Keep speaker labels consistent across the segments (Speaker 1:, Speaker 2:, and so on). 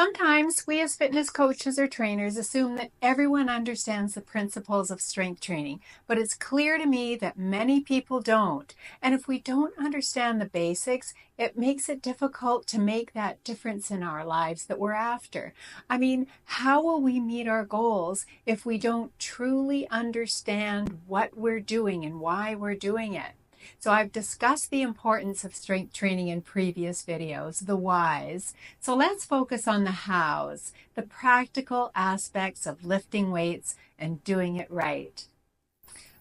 Speaker 1: Sometimes we as fitness coaches or trainers assume that everyone understands the principles of strength training, but it's clear to me that many people don't. And if we don't understand the basics, it makes it difficult to make that difference in our lives that we're after. I mean, how will we meet our goals if we don't truly understand what we're doing and why we're doing it? So I've discussed the importance of strength training in previous videos, the whys. So let's focus on the hows, the practical aspects of lifting weights and doing it right.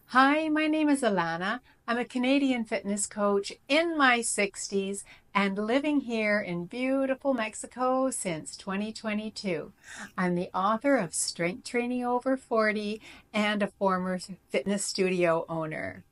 Speaker 1: Hi, my name is Alana. I'm a Canadian fitness coach in my 60s and living here in beautiful Mexico since 2022. I'm the author of Strength Training Over 40 and a former fitness studio owner.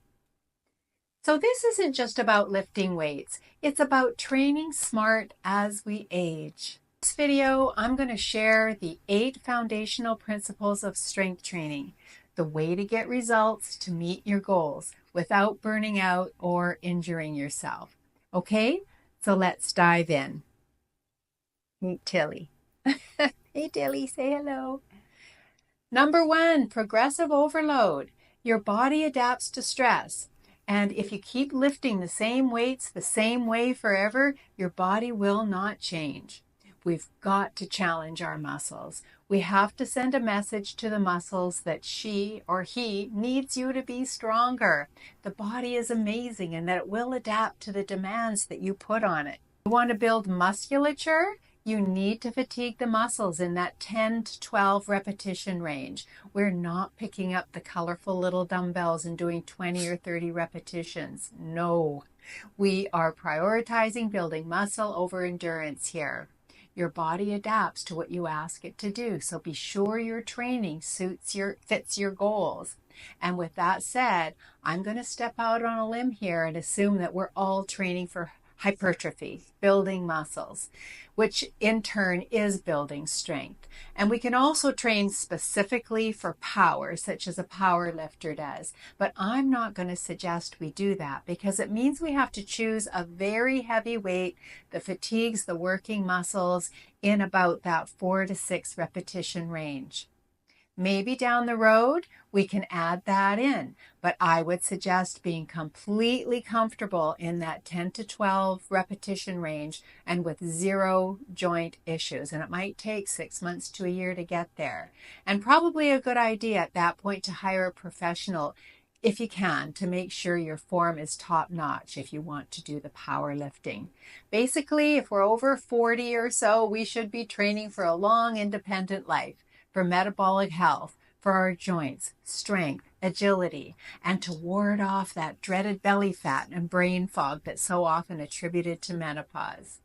Speaker 1: So this isn't just about lifting weights. It's about training smart as we age. In this video, I'm going to share the 8 foundational principles of strength training, the way to get results to meet your goals without burning out or injuring yourself. Okay, so let's dive in. Meet Tilly. Hey Tilly, say hello. Number 1, progressive overload. Your body adapts to stress. And if you keep lifting the same weights the same way forever, your body will not change. We've got to challenge our muscles. We have to send a message to the muscles that she or he needs you to be stronger. The body is amazing and that it will adapt to the demands that you put on it. You want to build musculature? You need to fatigue the muscles in that 10 to 12 repetition range. We're not picking up the colorful little dumbbells and doing 20 or 30 repetitions. No, we are prioritizing building muscle over endurance here. Your body adapts to what you ask it to do, so be sure your training fits your goals. And with that said, I'm going to step out on a limb here and assume that we're all training for hypertrophy, building muscles, which in turn is building strength. And we can also train specifically for power, such as a power lifter does. But I'm not going to suggest we do that because it means we have to choose a very heavy weight that fatigues the working muscles in about that 4 to 6 repetition range. Maybe down the road, we can add that in, but I would suggest being completely comfortable in that 10 to 12 repetition range and with 0 joint issues. And it might take 6 months to a year to get there. And probably a good idea at that point to hire a professional if you can, to make sure your form is top notch if you want to do the powerlifting. Basically, if we're over 40 or so, we should be training for a long independent life, for metabolic health, for our joints, strength, agility, and to ward off that dreaded belly fat and brain fog that's so often attributed to menopause.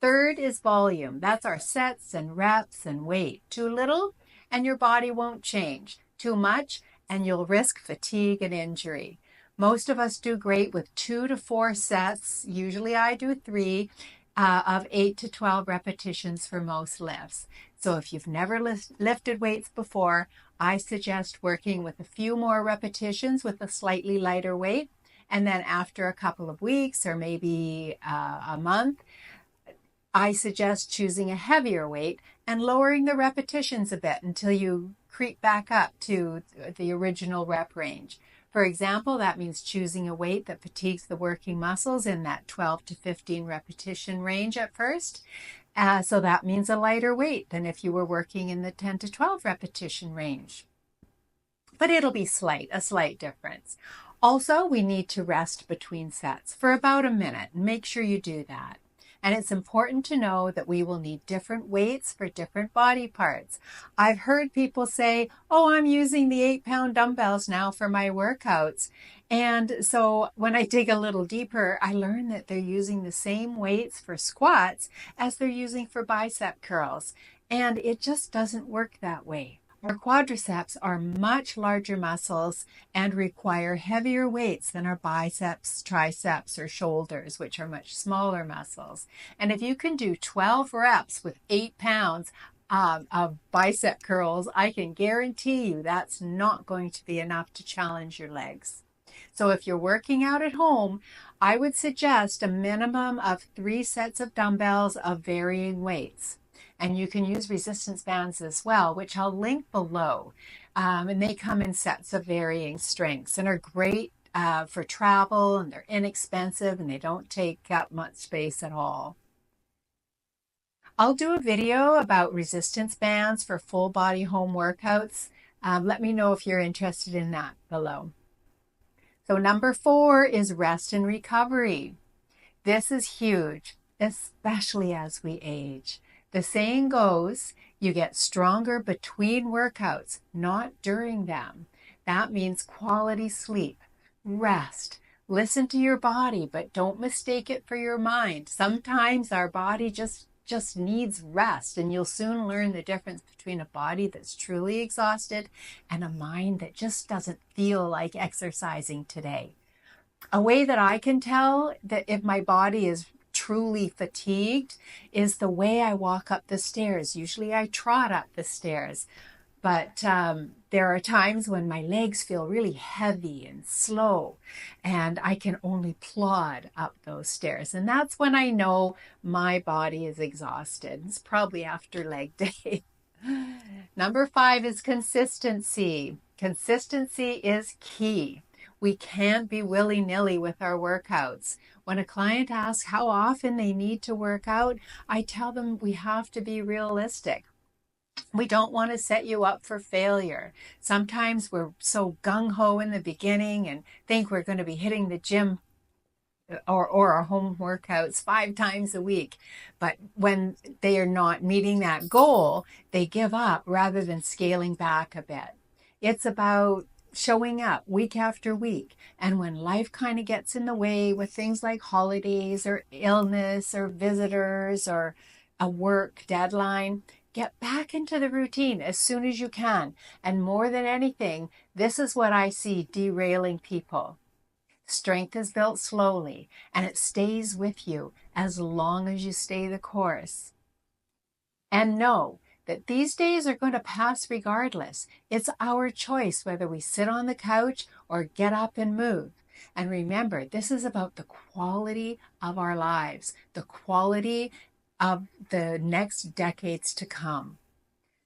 Speaker 1: Third is volume. That's our sets and reps and weight. Too little, and your body won't change. Too much, and you'll risk fatigue and injury. Most of us do great with 2 to 4 sets. Usually I do 3 of 8 to 12 repetitions for most lifts. So if you've never lifted weights before, I suggest working with a few more repetitions with a slightly lighter weight. And then after a couple of weeks or maybe a month, I suggest choosing a heavier weight and lowering the repetitions a bit until you creep back up to the original rep range. For example, that means choosing a weight that fatigues the working muscles in that 12 to 15 repetition range at first. So that means a lighter weight than if you were working in the 10 to 12 repetition range. But it'll be a slight difference. Also, we need to rest between sets for about a minute. Make sure you do that. And it's important to know that we will need different weights for different body parts. I've heard people say, oh, I'm using the 8-pound dumbbells now for my workouts. And so when I dig a little deeper, I learn that they're using the same weights for squats as they're using for bicep curls. And it just doesn't work that way. Our quadriceps are much larger muscles and require heavier weights than our biceps, triceps, or shoulders, which are much smaller muscles. And if you can do 12 reps with 8 pounds of bicep curls, I can guarantee you that's not going to be enough to challenge your legs. So if you're working out at home, I would suggest a minimum of 3 sets of dumbbells of varying weights. And you can use resistance bands as well, which I'll link below. And they come in sets of varying strengths and are great for travel, and they're inexpensive and they don't take up much space at all. I'll do a video about resistance bands for full body home workouts. Let me know if you're interested in that below. So number 4 is rest and recovery. This is huge, especially as we age. The saying goes, you get stronger between workouts, not during them. That means quality sleep, rest. Listen to your body, but don't mistake it for your mind. Sometimes our body just needs rest, and you'll soon learn the difference between a body that's truly exhausted and a mind that just doesn't feel like exercising today. A way that I can tell that if my body is truly fatigued is the way I walk up the stairs. Usually I trot up the stairs, but there are times when my legs feel really heavy and slow, and I can only plod up those stairs. And that's when I know my body is exhausted. It's probably after leg day. Number 5 is consistency. Consistency is key. We can't be willy-nilly with our workouts. When a client asks how often they need to work out, I tell them we have to be realistic. We don't want to set you up for failure. Sometimes we're so gung-ho in the beginning and think we're going to be hitting the gym or our home workouts 5 times a week. But when they are not meeting that goal, they give up rather than scaling back a bit. It's about showing up week after week. And when life kind of gets in the way with things like holidays or illness or visitors or a work deadline, get back into the routine as soon as you can. And more than anything, this is what I see derailing people. Strength is built slowly, and it stays with you as long as you stay the course. And know that these days are going to pass regardless. It's our choice whether we sit on the couch or get up and move. And remember, this is about the quality of our lives, the quality of the next decades to come.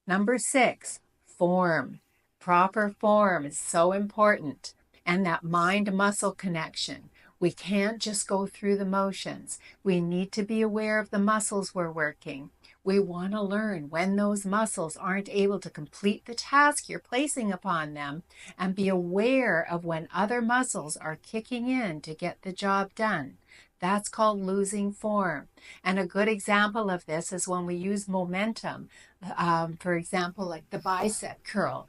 Speaker 1: Number 6, form. Proper form is so important. And that mind-muscle connection. We can't just go through the motions. We need to be aware of the muscles we're working. We want to learn when those muscles aren't able to complete the task you're placing upon them, and be aware of when other muscles are kicking in to get the job done. That's called losing form. And a good example of this is when we use momentum. For example, like the bicep curl,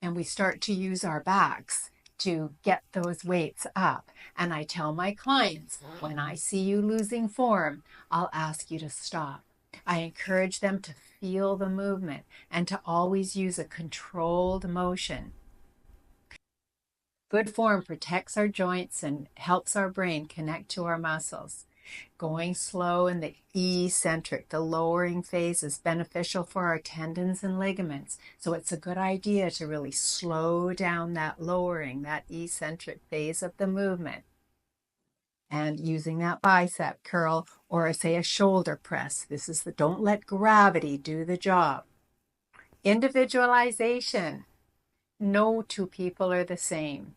Speaker 1: and we start to use our backs to get those weights up. And I tell my clients, when I see you losing form, I'll ask you to stop. I encourage them to feel the movement and to always use a controlled motion. Good form protects our joints and helps our brain connect to our muscles. Going slow in the eccentric, the lowering phase, is beneficial for our tendons and ligaments. So it's a good idea to really slow down that lowering, that eccentric phase of the movement. And using that bicep curl or say a shoulder press. This is the don't let gravity do the job. Individualization. No two people are the same.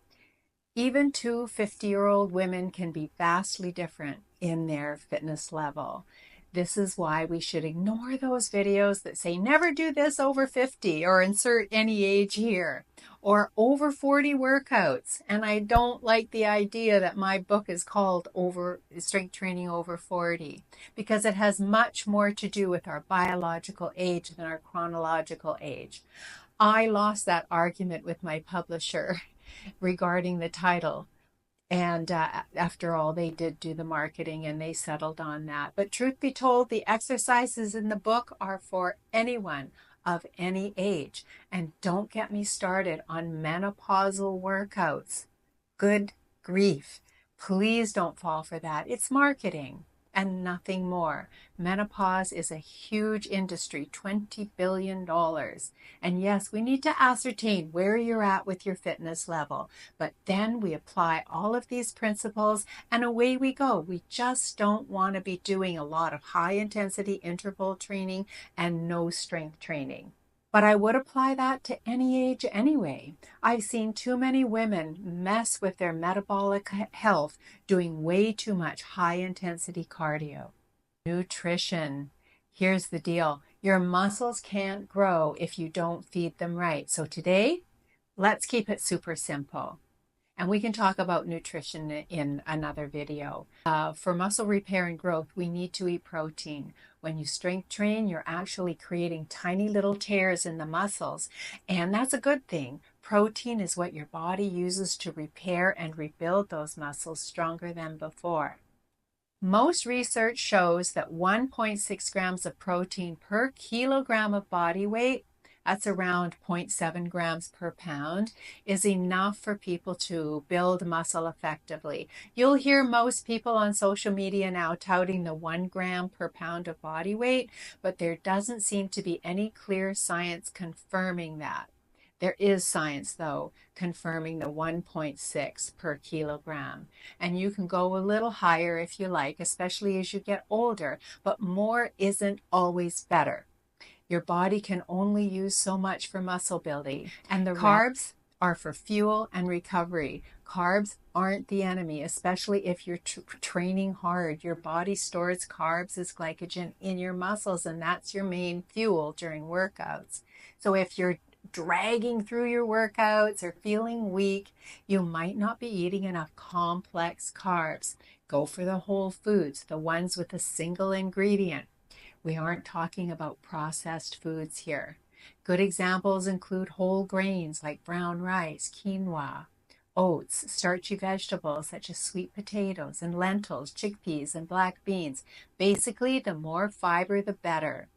Speaker 1: Even two 50-year-old women can be vastly different in their fitness level. This is why we should ignore those videos that say never do this over 50 or insert any age here or over 40 workouts. And I don't like the idea that my book is called Strength Training Over 40 because it has much more to do with our biological age than our chronological age. I lost that argument with my publisher regarding the title. And after all, they did do the marketing and they settled on that. But truth be told, the exercises in the book are for anyone of any age. And don't get me started on menopausal workouts. Good grief. Please don't fall for that. It's marketing. and nothing more. Menopause is a huge industry, $20 billion. And yes, we need to ascertain where you're at with your fitness level, but then we apply all of these principles and away we go. We just don't want to be doing a lot of high intensity interval training and no strength training. But I would apply that to any age anyway. I've seen too many women mess with their metabolic health doing way too much high intensity cardio. Nutrition. Here's the deal. Your muscles can't grow if you don't feed them right. So today, let's keep it super simple. And we can talk about nutrition in another video. For muscle repair and growth, we need to eat protein. When you strength train, you're actually creating tiny little tears in the muscles, and that's a good thing. Protein is what your body uses to repair and rebuild those muscles stronger than before. Most research shows that 1.6 grams of protein per kilogram of body weight, that's around 0.7 grams per pound, is enough for people to build muscle effectively. You'll hear most people on social media now touting the 1 gram per pound of body weight, but there doesn't seem to be any clear science confirming that. There is science, though, confirming the 1.6 per kilogram. And you can go a little higher if you like, especially as you get older, but more isn't always better. Your body can only use so much for muscle building, and the carbs are for fuel and recovery. Carbs aren't the enemy, especially if you're training hard. Your body stores carbs as glycogen in your muscles, and that's your main fuel during workouts. So if you're dragging through your workouts or feeling weak, you might not be eating enough complex carbs. Go for the whole foods, the ones with a single ingredient. We aren't talking about processed foods here. Good examples include whole grains like brown rice, quinoa, oats, starchy vegetables such as sweet potatoes and lentils, chickpeas, and black beans. Basically, the more fiber, the better.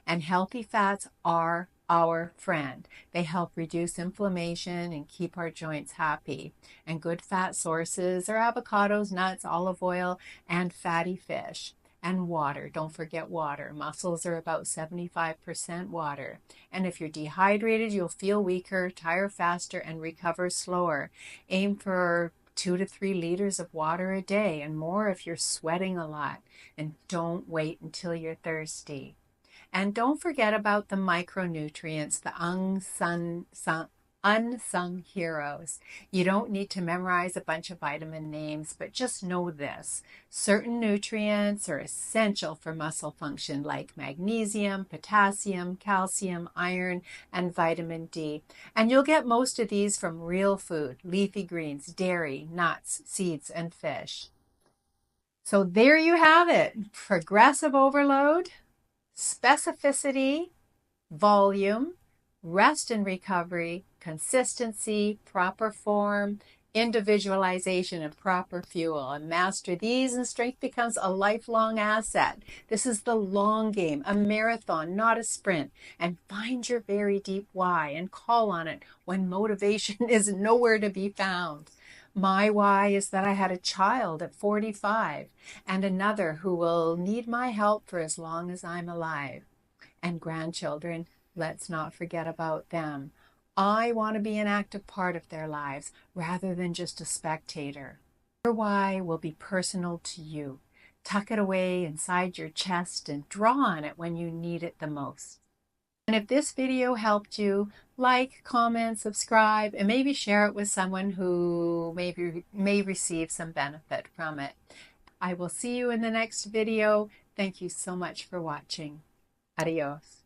Speaker 1: And healthy fats are our friend. They help reduce inflammation and keep our joints happy. And good fat sources are avocados, nuts, olive oil, and fatty fish. And water. Don't forget water. Muscles are about 75% water. And if you're dehydrated, you'll feel weaker, tire faster, and recover slower. Aim for 2 to 3 liters of water a day and more if you're sweating a lot. And don't wait until you're thirsty. And don't forget about the micronutrients, the unsung heroes. You don't need to memorize a bunch of vitamin names, but just know this. Certain nutrients are essential for muscle function, like magnesium, potassium, calcium, iron, and vitamin D. And you'll get most of these from real food, leafy greens, dairy, nuts, seeds, and fish. So there you have it. Progressive overload, specificity, volume, rest and recovery, consistency, proper form, individualization, and proper fuel. And master these and strength becomes a lifelong asset. This is the long game, a marathon, not a sprint. And find your very deep why and call on it when motivation is nowhere to be found. My why is that I had a child at 45 and another who will need my help for as long as I'm alive. And grandchildren, let's not forget about them. I want to be an active part of their lives rather than just a spectator. Your why will be personal to you. Tuck it away inside your chest and draw on it when you need it the most. And if this video helped you, like, comment, subscribe, and maybe share it with someone who may receive some benefit from it. I will see you in the next video. Thank you so much for watching. Adios.